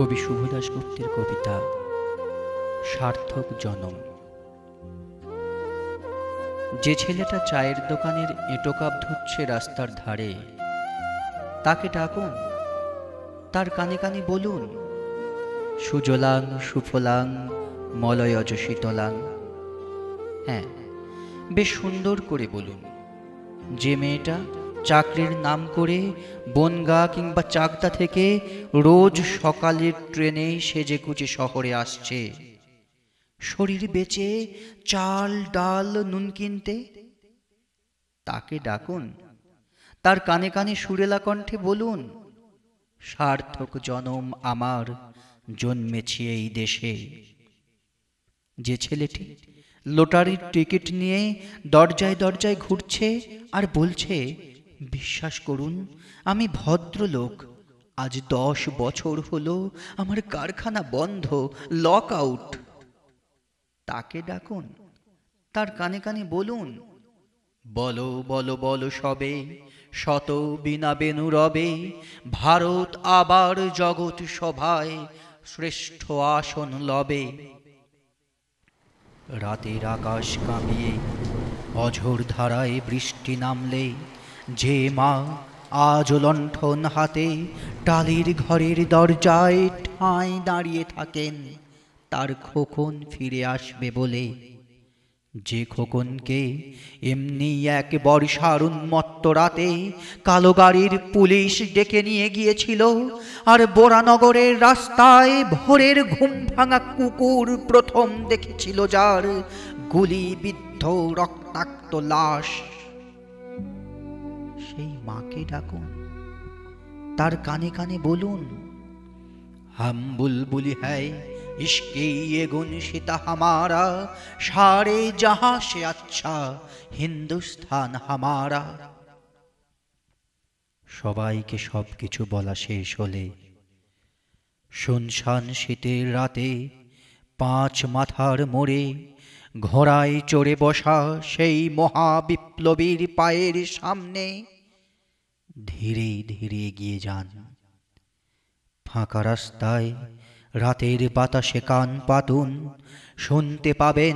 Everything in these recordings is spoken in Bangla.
কবি শুভ দাশগুপ্তের কবিতা সার্থক জনম। যে ছেলেটা চায়ের দোকানের এঁটো কাপ ধুচ্ছে রাস্তার ধারে, তাকে ডাকুন, তার কানে কানে বলুন, সুজলাং সুফলাং মলয়জ শীতলাং। হ্যাঁ, বেশ সুন্দর করে বলুন। যে মেয়েটা চাকরির নাম করে বনগাঁ কিংবা চাকদা থেকে রোজ সকালের ট্রেনে সেজে গুজে শহরে আসছে, শরীর বেচে চাল ডাল নুন কিনতে, তাকে ডাকুন, তার কানে কানে সুরেলা কণ্ঠে বলুন, সার্থক জনম আমার জন্মেছি এই দেশে। যে ছেলেটি লটারির টিকিট নিয়ে দরজায় দরজায় ঘুরছে আর বলছে, বিশ্বাস করুন আমি ভদ্রলোক, আজ 10 বছর হলো আমার কারখানা বন্ধ, লক আউট, তাকে ডাকুন, তার কানে কানে বলুন, বলো বলো বলো সবে, শত বিনা বেনু রবে, ভারত আবার জগৎ সভায় শ্রেষ্ঠ আসন লবে। রাতের আকাশ কাঁপিয়ে অঝোর ধারায় বৃষ্টি নামলে, যে মা আজ লণ্ঠন হাতে টালির ঘরের দরজায় ঠাঁই দাঁড়িয়ে থাকেন, তার খোকন ফিরে আসবে বলে। যে খোকনকে এমনি এক বর্ষার উন্মত্ত রাতে কালো গাড়ির পুলিশ ডেকে নিয়ে গিয়েছিল, আর বোরানগরের রাস্তায় ভোরের ঘুম ভাঙা কুকুর প্রথম দেখেছিল যার গুলিবিদ্ধ রক্তাক্ত লাশ, সেই মাকে ডাকুন, তার কানে কানে বলুন, হাম বুলবুলি হ্যায় ইশকে ये गुनशिता हमारा, सारे जहां से अच्छा হিন্দুস্তান হামারা। সবাইকে সবকিছু বলা শেষ হলে শুনশান শীতের রাতে 5 মাথার মোড়ে ঘোড়ায় চড়ে বসা সেই মহাবিপ্লবীর পায়ের সামনে ধীরে ধীরে এগিয়ে যান। ফাঁকা রাস্তায় রাতের বাতাসে কান পাতুন, শুনতে পাবেন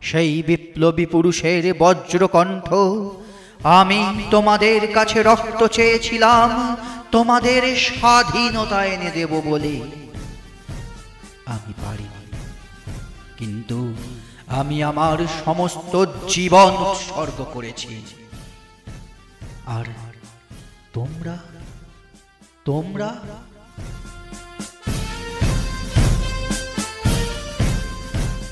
সেই বিপ্লবী পুরুষের বজ্রকণ্ঠ, আমি তোমাদের কাছে রক্ত চেয়েছিলাম তোমাদের স্বাধীনতা এনে দেব বলে। আমি পারিনি, কিন্তু আমি আমার সমস্ত জীবন উৎসর্গ করেছি। আর তোমরা তোমরা